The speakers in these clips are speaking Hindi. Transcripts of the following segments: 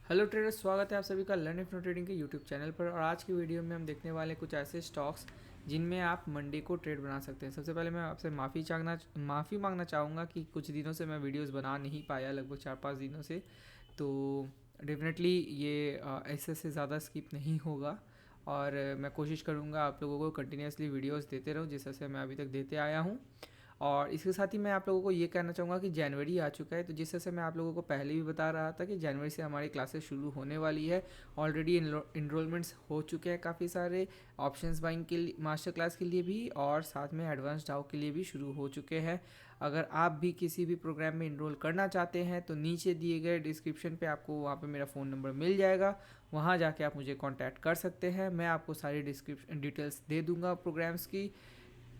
हेलो ट्रेडर्स, स्वागत है आप सभी का लर्न इफ नो ट्रेडिंग के यूट्यूब चैनल पर। और आज की वीडियो में हम देखने वाले हैं कुछ ऐसे स्टॉक्स जिनमें आप मंडे को ट्रेड बना सकते हैं। सबसे पहले मैं आपसे माफ़ी मांगना चाहूँगा कि कुछ दिनों से मैं वीडियोस बना नहीं पाया, लगभग 4-5 दिनों से। तो डेफिनेटली ये ऐसे से ज़्यादा स्किप नहीं होगा और मैं कोशिश करूँगा आप लोगों को कंटिन्यूसली वीडियोस देते रहूँ, जिस तरह से मैं अभी तक देते आया हूँ। और इसके साथ ही मैं आप लोगों को ये कहना चाहूँगा कि जनवरी आ चुका है, तो जिस तरह से मैं आप लोगों को पहले भी बता रहा था कि जनवरी से हमारी क्लासेस शुरू होने वाली है। ऑलरेडी इनरोलमेंट्स हो चुके हैं काफ़ी सारे, ऑप्शंस बाइंग के लिए मास्टर क्लास के लिए भी, और साथ में एडवांस डाउ के लिए भी शुरू हो चुके हैं। अगर आप भी किसी भी प्रोग्राम में इनरोल करना चाहते हैं तो नीचे दिए गए डिस्क्रिप्शन पे आपको वहाँ पे मेरा फ़ोन नंबर मिल जाएगा, वहाँ जाके आप मुझे कांटेक्ट कर सकते हैं। मैं आपको सारी डिटेल्स दे दूँगा प्रोग्राम्स की।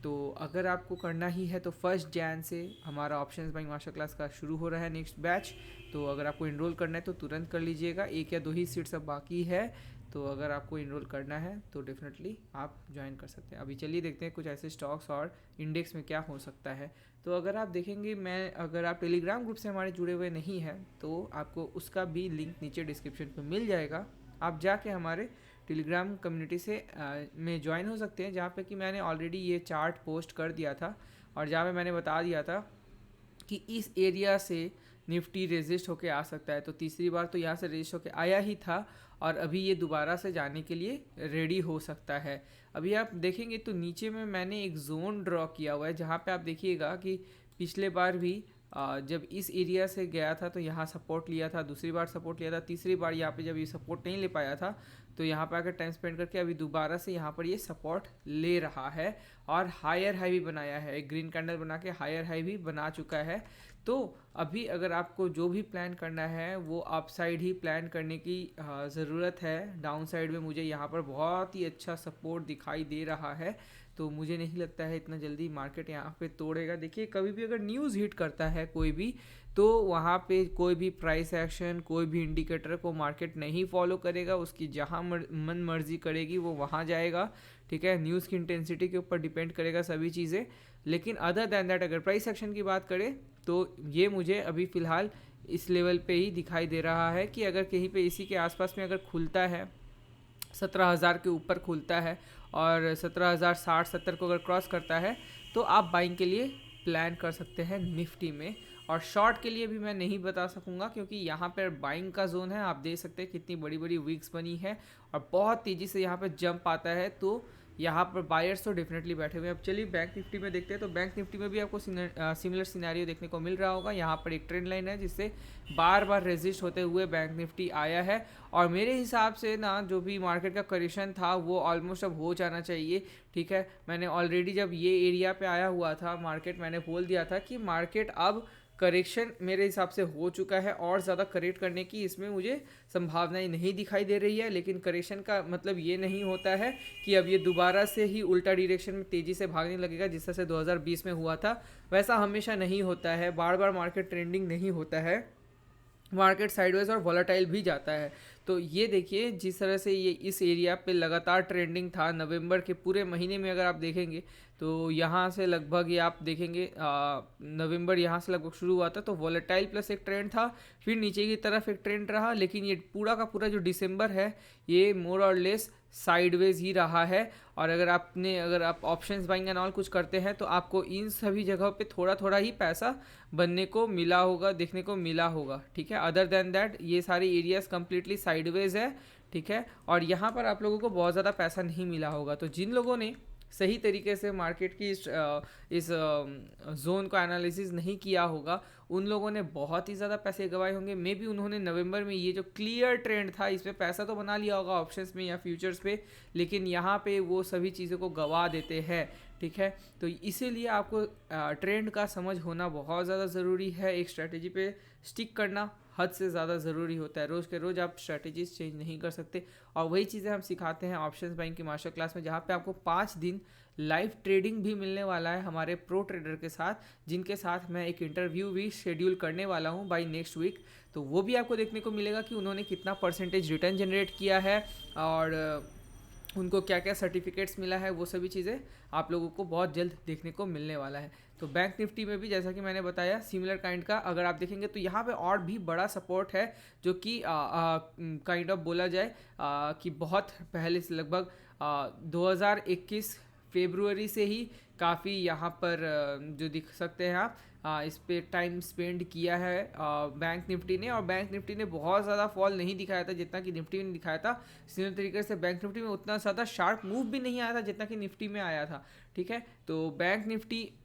तो अगर आपको करना ही है तो 1 जैन से हमारा ऑप्शंस बाइंग मास्टर क्लास का शुरू हो रहा है नेक्स्ट बैच। तो अगर आपको इनरोल करना है तो तुरंत कर लीजिएगा, 1 या 2 ही सीट्स अब बाकी है। तो अगर आपको इनरोल करना है तो डेफिनेटली आप ज्वाइन कर सकते हैं। अभी चलिए देखते हैं कुछ ऐसे स्टॉक्स और इंडेक्स में क्या हो सकता है। तो अगर आप देखेंगे, अगर आप टेलीग्राम ग्रुप से हमारे जुड़े हुए नहीं हैं तो आपको उसका भी लिंक नीचे डिस्क्रिप्शन पर मिल जाएगा। आप जाके हमारे टेलीग्राम कम्युनिटी से में ज्वाइन हो सकते हैं, जहाँ पे कि मैंने ऑलरेडी ये चार्ट पोस्ट कर दिया था और जहाँ पे मैंने बता दिया था कि इस एरिया से निफ्टी रेजिस्ट होके आ सकता है। तो तीसरी बार तो यहाँ से रेजिस्ट होके आया ही था और अभी ये दोबारा से जाने के लिए रेडी हो सकता है। अभी आप देखेंगे तो नीचे में मैंने एक जोन ड्रॉ किया हुआ है, जहाँ पे आप देखिएगा कि पिछले बार भी जब इस एरिया से गया था तो यहाँ सपोर्ट लिया था, दूसरी बार सपोर्ट लिया था, तीसरी बार यहाँ पे जब ये सपोर्ट नहीं ले पाया था तो यहाँ पर आकर टाइम स्पेंड करके अभी दोबारा से यहाँ पर ये सपोर्ट ले रहा है और हायर हाई भी बनाया है। एक ग्रीन कैंडल बना के हायर हाई भी बना चुका है। तो अभी अगर आपको जो भी प्लान करना है वो अप साइड ही प्लान करने की ज़रूरत है। डाउन साइड में मुझे यहाँ पर बहुत ही अच्छा सपोर्ट दिखाई दे रहा है, तो मुझे नहीं लगता है इतना जल्दी मार्केट यहाँ पे तोड़ेगा। देखिए, कभी भी अगर न्यूज़ हिट करता है कोई भी, तो वहाँ पे कोई भी प्राइस एक्शन, कोई भी इंडिकेटर को मार्केट नहीं फॉलो करेगा, उसकी जहाँ मन मर्जी करेगी वो वहाँ जाएगा। ठीक है, न्यूज़ की इंटेंसिटी के ऊपर डिपेंड करेगा सभी चीज़ें। लेकिन अदर दैन दैट अगर प्राइस एक्शन की बात करें तो ये मुझे अभी फ़िलहाल इस लेवल पे ही दिखाई दे रहा है कि अगर कहीं पे इसी के आसपास में अगर खुलता है, 17,000 के ऊपर खुलता है और 17,060-70 को अगर क्रॉस करता है तो आप बाइंग के लिए प्लान कर सकते हैं निफ्टी में। और शॉर्ट के लिए भी मैं नहीं बता सकूंगा क्योंकि यहाँ पर बाइंग का जोन है। आप देख सकते हैं कितनी बड़ी बड़ी वीक्स बनी है और बहुत तेज़ी से यहाँ पर जंप आता है, तो यहाँ पर बायर्स तो डेफिनेटली बैठे हुए हैं। अब चलिए बैंक निफ्टी में देखते हैं। तो बैंक निफ्टी में भी आपको सिमिलर सिनेरियो देखने को मिल रहा होगा। यहाँ पर एक ट्रेंड लाइन है जिससे बार बार रेजिस्ट होते हुए बैंक निफ्टी आया है और मेरे हिसाब से ना जो भी मार्केट का करेक्शन था वो ऑलमोस्ट अब हो जाना चाहिए। ठीक है, मैंने ऑलरेडी जब ये एरिया पे आया हुआ था मार्केट, मैंने बोल दिया था कि मार्केट अब करेक्शन मेरे हिसाब से हो चुका है और ज़्यादा करेक्ट करने की इसमें मुझे संभावनाएं नहीं दिखाई दे रही है। लेकिन करेक्शन का मतलब ये नहीं होता है कि अब ये दोबारा से ही उल्टा डायरेक्शन में तेज़ी से भागने लगेगा जिस तरह से 2020 में हुआ था। वैसा हमेशा नहीं होता है, बार बार मार्केट ट्रेंडिंग नहीं होता है, मार्केट साइडवेज और वॉलेटाइल भी जाता है। तो ये देखिए जिस तरह से ये इस एरिया पे लगातार ट्रेंडिंग था नवंबर के पूरे महीने में, अगर आप देखेंगे तो यहाँ से लगभग ये आप देखेंगे नवंबर यहाँ से लगभग शुरू हुआ था तो वॉलेटाइल प्लस एक ट्रेंड था, फिर नीचे की तरफ एक ट्रेंड रहा। लेकिन ये पूरा का पूरा जो दिसंबर है ये मोर और लेस साइडवेज ही रहा है। और अगर आप ऑप्शंस बाइंग एंड ऑल कुछ करते हैं तो आपको इन सभी जगहों पे थोड़ा थोड़ा ही पैसा बनने को मिला होगा, देखने को मिला होगा। ठीक है, अदर देन दैट ये सारी एरियाज कंप्लीटली साइडवेज है। ठीक है, और यहाँ पर आप लोगों को बहुत ज़्यादा पैसा नहीं मिला होगा। तो जिन लोगों ने सही तरीके से मार्केट की इस जोन को एनालिसिस नहीं किया होगा उन लोगों ने बहुत ही ज़्यादा पैसे गंवाए होंगे। मे बी उन्होंने नवंबर में ये जो क्लियर ट्रेंड था इसमें पैसा तो बना लिया होगा ऑप्शंस में या फ्यूचर्स पे, लेकिन यहाँ पे वो सभी चीज़ों को गंवा देते हैं। ठीक है, तो इसीलिए आपको ट्रेंड का समझ होना बहुत ज़्यादा ज़रूरी है। एक स्ट्रैटेजी पे स्टिक करना हद से ज़्यादा ज़रूरी होता है। रोज़ के रोज़ आप स्ट्रैटेजीज चेंज नहीं कर सकते और वही चीज़ें हम सिखाते हैं ऑप्शंस बाइंग की मास्टर क्लास में, जहाँ पे आपको 5 दिन लाइव ट्रेडिंग भी मिलने वाला है हमारे प्रो ट्रेडर के साथ, जिनके साथ मैं एक इंटरव्यू भी शेड्यूल करने वाला हूँ बाय नेक्स्ट वीक। तो वो भी आपको देखने को मिलेगा कि उन्होंने कितना परसेंटेज रिटर्न जनरेट किया है और उनको क्या क्या सर्टिफिकेट्स मिला है, वो सभी चीज़ें आप लोगों को बहुत जल्द देखने को मिलने वाला है। तो बैंक निफ्टी में भी जैसा कि मैंने बताया सिमिलर काइंड का अगर आप देखेंगे तो यहाँ पे और भी बड़ा सपोर्ट है, जो कि काइंड ऑफ बोला जाए कि बहुत पहले से लगभग 2021 फेब्रुअरी से ही काफ़ी यहाँ पर जो दिख सकते हैं आप इस पे टाइम स्पेंड किया है बैंक निफ्टी ने। और बैंक निफ्टी ने बहुत ज़्यादा फॉल नहीं दिखाया था जितना कि निफ्टी ने दिखाया था। सिमिलर तरीके से बैंक निफ्टी में उतना ज़्यादा शार्प मूव भी नहीं आया था जितना कि निफ्टी में आया था। ठीक है, तो बैंक निफ्टी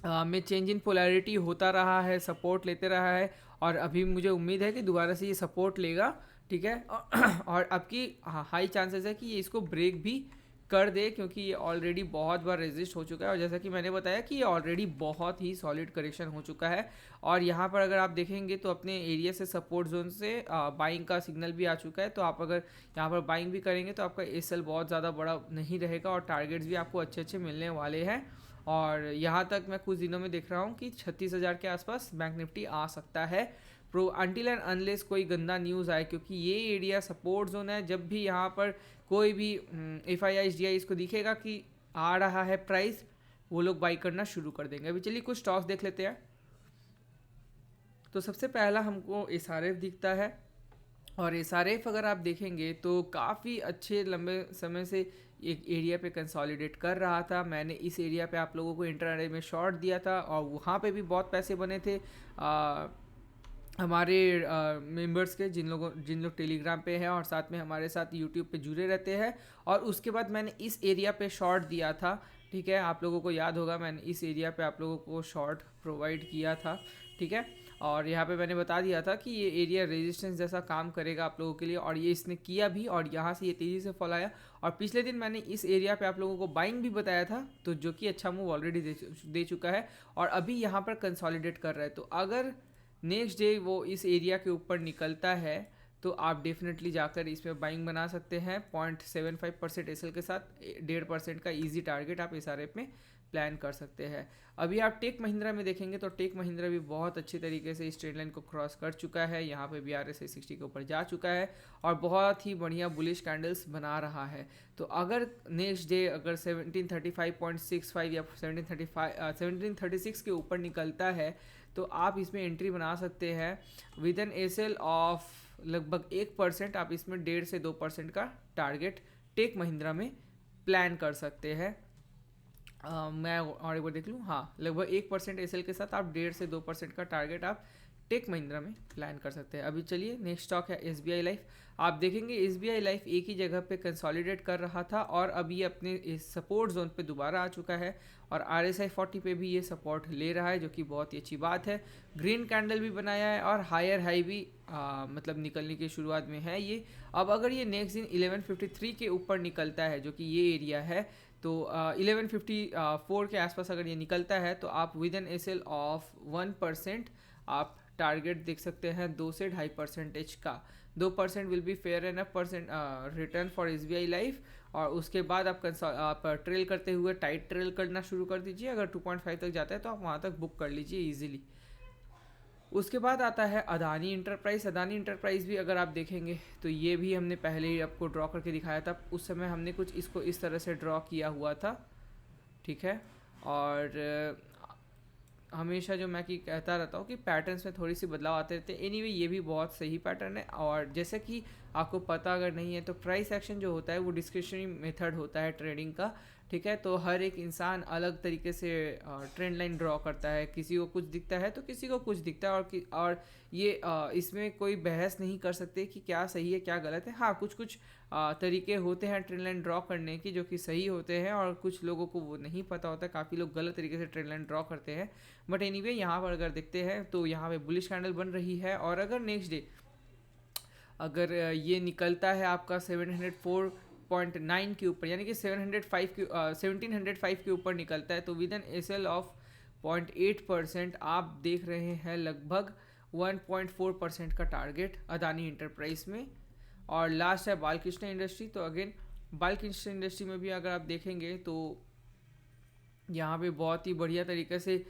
में चेंज इन पोलैरिटी होता रहा है, सपोर्ट लेते रहा है, और अभी मुझे उम्मीद है कि दोबारा से ये सपोर्ट लेगा। ठीक है, और अब की हाई चांसेस है कि ये इसको ब्रेक भी कर दे, क्योंकि ये ऑलरेडी बहुत बार रेजिस्ट हो चुका है, और जैसा कि मैंने बताया कि ये ऑलरेडी बहुत ही सॉलिड करेक्शन हो चुका है। और यहाँ पर अगर आप देखेंगे तो अपने एरिया से सपोर्ट जोन से बाइंग का सिग्नल भी आ चुका है। तो आप अगर यहाँ पर बाइंग भी करेंगे तो आपका एसएल बहुत ज़्यादा बड़ा नहीं रहेगा, और टारगेट्स भी आपको अच्छे अच्छे मिलने वाले हैं। और यहाँ तक मैं कुछ दिनों में देख रहा हूँ कि 36,000 के आसपास बैंक निफ्टी आ सकता है प्रो अनटिल एंड अनलेस कोई गंदा न्यूज़ आए, क्योंकि ये एरिया सपोर्ट जोन है। जब भी यहाँ पर कोई भी FIIs इसको दिखेगा कि आ रहा है प्राइस, वो लोग बाई करना शुरू कर देंगे। अभी चलिए कुछ स्टॉक्स देख लेते हैं। तो सबसे पहला हमको SRF दिखता है, और SRF अगर आप देखेंगे तो काफ़ी अच्छे लंबे समय से एक एरिया पे कंसोलिडेट कर रहा था। मैंने इस एरिया पे आप लोगों को इंट्राडे में शॉर्ट दिया था, और वहाँ पे भी बहुत पैसे बने थे हमारे मेंबर्स के, जिन लोग टेलीग्राम पे हैं और साथ में हमारे साथ यूट्यूब पे जुड़े रहते हैं। और उसके बाद मैंने इस एरिया पे शॉर्ट दिया था। ठीक है, आप लोगों को याद होगा मैंने इस एरिया पे आप लोगों को शॉर्ट प्रोवाइड किया था। ठीक है, और यहाँ पे मैंने बता दिया था कि ये एरिया रेजिस्टेंस जैसा काम करेगा आप लोगों के लिए, और ये इसने किया भी, और यहाँ से ये तेज़ी से फॉल आया। और पिछले दिन मैंने इस एरिया पे आप लोगों को बाइंग भी बताया था, तो जो कि अच्छा मूव ऑलरेडी दे चुका है, और अभी यहाँ पर कंसोलिडेट कर रहा है। तो अगर नेक्स्ट डे वो इस एरिया के ऊपर निकलता है तो आप डेफिनेटली जाकर इसमें बाइंग बना सकते हैं 0.75% एसएल के साथ। 1.5% का इजी टारगेट आप SRF में प्लान कर सकते हैं। अभी आप टेक महिंद्रा में देखेंगे तो टेक महिंद्रा भी बहुत अच्छी तरीके से इस ट्रेंड लाइन को क्रॉस कर चुका है। यहाँ पे भी RSI 60 के ऊपर जा चुका है, और बहुत ही बढ़िया बुलिश कैंडल्स बना रहा है। तो अगर नेक्स्ट डे अगर 1735.65 या 1736 के ऊपर निकलता है तो आप इसमें एंट्री बना सकते हैं विद एन एसएल ऑफ लगभग 1%। आप इसमें 1.5 से 2% का टारगेट टेक महिंद्रा में प्लान कर सकते हैं। मैं और एक बार देख लूँ, हाँ, लगभग 1% एसएल के साथ आप 1.5 से 2% का टारगेट आप टेक महिंद्रा में प्लान कर सकते हैं। अभी चलिए नेक्स्ट स्टॉक है SBI लाइफ। आप देखेंगे SBI लाइफ एक ही जगह पे कंसोलिडेट कर रहा था, और अभी अपने इस सपोर्ट जोन पे दोबारा आ चुका है, और RSI 40 पे भी ये सपोर्ट ले रहा है, जो कि बहुत ही अच्छी बात है। ग्रीन कैंडल भी बनाया है, और हायर हाई भी मतलब निकलने की शुरुआत में है ये। अब अगर ये नेक्स्ट दिन 1153 के ऊपर निकलता है, जो कि ये एरिया है, तो 1154 के आसपास अगर ये निकलता है तो आप विद एन एसएल ऑफ 1% आप टारगेट देख सकते हैं 2 से 2.5% का। 2% will be fair enough percent return for SBI life, और उसके बाद आप ट्रेल करते हुए टाइट ट्रेल करना शुरू कर दीजिए। अगर 2.5 तक जाता है तो आप वहाँ तक बुक कर लीजिए ईजिली। उसके बाद आता है अदानी इंटरप्राइज। अदानी इंटरप्राइज भी अगर आप देखेंगे तो ये भी हमने पहले ही आपको ड्रॉ करके दिखाया था। उस समय हमने कुछ इसको इस तरह से ड्रॉ किया हुआ था। ठीक है, और हमेशा जो मैं कि कहता रहता हूँ कि पैटर्न्स में थोड़ी सी बदलाव आते रहते हैं। एनीवे ये भी बहुत सही पैटर्न है, और जैसे कि आपको पता अगर नहीं है तो प्राइस एक्शन जो होता है वो डिस्क्रिशनरी मेथड होता है ट्रेडिंग का। ठीक है, तो हर एक इंसान अलग तरीके से ट्रेंड लाइन ड्रॉ करता है। किसी को कुछ दिखता है तो किसी को कुछ दिखता है, और ये इसमें कोई बहस नहीं कर सकते कि क्या सही है क्या गलत है। हाँ, कुछ कुछ तरीके होते हैं ट्रेंड लाइन ड्रॉ करने की जो कि सही होते हैं, और कुछ लोगों को वो नहीं पता होता। काफ़ी लोग गलत तरीके से ट्रेंड लाइन ड्रॉ करते हैं। बट एनीवे यहाँ पर अगर देखते हैं तो यहाँ पे बुलिश कैंडल बन रही है, और अगर नेक्स्ट डे अगर ये निकलता है आपका 704.9 के ऊपर, यानी कि 1705 के ऊपर निकलता है, तो विद एन एसएल ऑफ 0.8% आप देख रहे हैं लगभग 1.4% का टारगेट अदानी इंटरप्राइज में। और लास्ट है बालकृष्ण इंडस्ट्री। तो अगेन बालकृष्ण इंडस्ट्री में भी अगर आप देखेंगे तो यहाँ पे बहुत ही बढ़िया तरीके से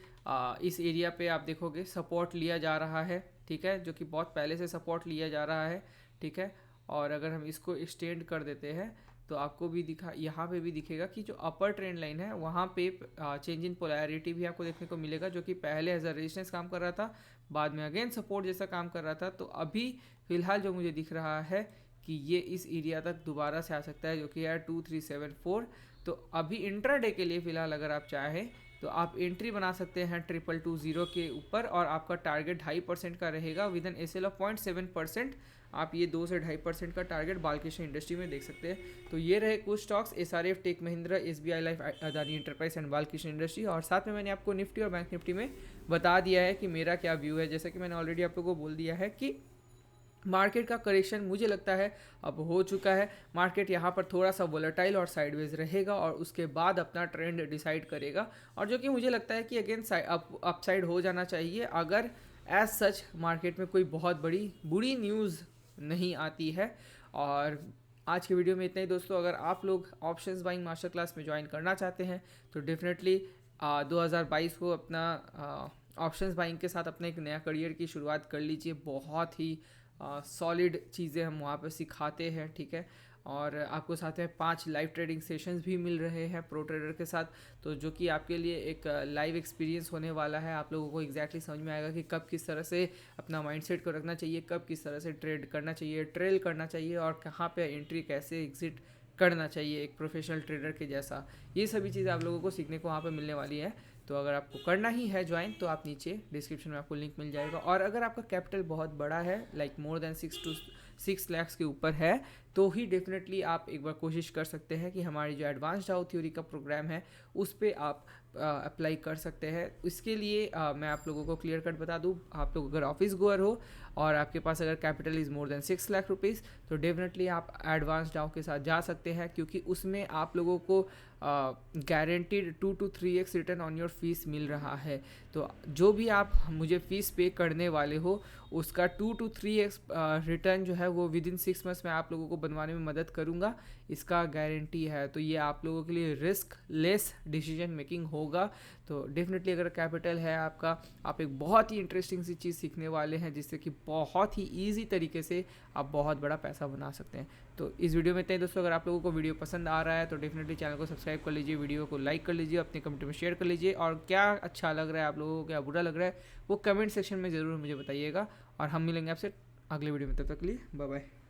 इस एरिया पे आप देखोगे सपोर्ट लिया जा रहा है। ठीक है, जो कि बहुत पहले से सपोर्ट लिया जा रहा है। ठीक है, और अगर हम इसको एक्सटेंड कर देते हैं तो आपको भी यहाँ पे भी दिखेगा कि जो अपर ट्रेंड लाइन है वहाँ पे चेंज इन पोलैरिटी भी आपको देखने को मिलेगा, जो कि पहले एज अ रेजिस्टेंस काम कर रहा था, बाद में अगेन सपोर्ट जैसा काम कर रहा था। तो अभी फ़िलहाल जो मुझे दिख रहा है कि ये इस एरिया तक दोबारा से आ सकता है, जो कि है 2374। तो अभी इंट्राडे के लिए फ़िलहाल अगर आप चाहें तो आप एंट्री बना सकते हैं 2220 के ऊपर, और आपका टारगेट 2.5% का रहेगा विद एन एसएल ऑफ 0.7%। आप ये 2 से 2.5% का टारगेट बालकृष्ण इंडस्ट्री में देख सकते हैं। तो ये रहे कुछ stocks, SRF, Tech Mahindra, SBI Life, Adani Enterprise and Balkrishna Industry. और साथ में मैंने आपको निफ्टी और बैंक निफ्टी में बता दिया है कि मेरा क्या व्यू है। जैसा कि मैंने ऑलरेडी आप लोगों को बोल दिया है कि मार्केट का करेक्शन मुझे लगता है अब हो चुका है। मार्केट यहाँ पर थोड़ा सा वोलेटाइल और साइडवेज रहेगा और उसके बाद अपना ट्रेंड डिसाइड करेगा, और जो कि मुझे लगता है कि अगेन अपसाइड हो जाना चाहिए अगर एज सच मार्केट में कोई बहुत बड़ी बुरी न्यूज़ नहीं आती है। और आज के वीडियो में इतना ही दोस्तों। अगर आप लोग ऑप्शंस बाइंग मास्टर क्लास में ज्वाइन करना चाहते हैं तो डेफिनेटली 2022 को अपना ऑप्शंस बाइंग के साथ अपने एक नया करियर की शुरुआत कर लीजिए। बहुत ही सॉलिड चीज़ें हम वहाँ पर सिखाते हैं, ठीक है। और आपको साथ में 5 लाइव ट्रेडिंग सेशंस भी मिल रहे हैं प्रो ट्रेडर के साथ, तो जो कि आपके लिए एक लाइव एक्सपीरियंस होने वाला है। आप लोगों को एग्जैक्टली समझ में आएगा कि कब किस तरह से अपना माइंडसेट को रखना चाहिए, कब किस तरह से ट्रेड करना चाहिए, ट्रेल करना चाहिए, और कहाँ पे एंट्री कैसे एग्जिट करना चाहिए एक प्रोफेशनल ट्रेडर के जैसा। ये सभी चीज़ें आप लोगों को सीखने को वहाँ पे मिलने वाली है। तो अगर आपको करना ही है ज्वाइन तो आप नीचे डिस्क्रिप्शन में आपको लिंक मिल जाएगा। और अगर आपका कैपिटल बहुत बड़ा है, लाइक मोर देन 6 लाख के ऊपर है, तो ही डेफिनेटली आप एक बार कोशिश कर सकते हैं कि हमारी जो एडवांस डाउ थ्योरी का प्रोग्राम है उस पर आप अप्लाई कर सकते हैं। इसके लिए मैं आप लोगों को क्लियर कट बता दूं, आप लोग अगर ऑफिस गोअर हो और आपके पास अगर capital is more than 6 lakh rupees, तो डेफिनेटली आप एडवांस डाउ के साथ जा सकते हैं, क्योंकि उसमें आप लोगों को guaranteed 2 to 3x return on your fees मिल रहा है। तो जो भी आप मुझे फ़ीस पे करने वाले हो उसका 2 to 3x रिटर्न जो है वो विद इन 6 मंथ्स में आप लोगों को बनवाने में मदद करूँगा, इसका गारंटी है। तो ये आप लोगों के लिए रिस्क लेस डिसीजन मेकिंग होगा। तो डेफिनेटली अगर कैपिटल है आपका, आप एक बहुत ही इंटरेस्टिंग सी चीज़ सीखने वाले हैं जिससे कि बहुत ही ईजी तरीके से आप बहुत बड़ा पैसा बना सकते हैं। तो इस वीडियो में इतना ही दोस्तों। अगर आप लोगों को वीडियो पसंद आ रहा है तो डेफिनेटली चैनल को सब्सक्राइब कर लीजिए, वीडियो को लाइक कर लीजिए, अपने कमेंट में शेयर कर लीजिए, और क्या अच्छा लग रहा है आप लोगों को, क्या बुरा लग रहा है, वो कमेंट सेक्शन में ज़रूर मुझे बताइएगा। और हम मिलेंगे आपसे अगले वीडियो में, तब तक के लिए बाय बाय।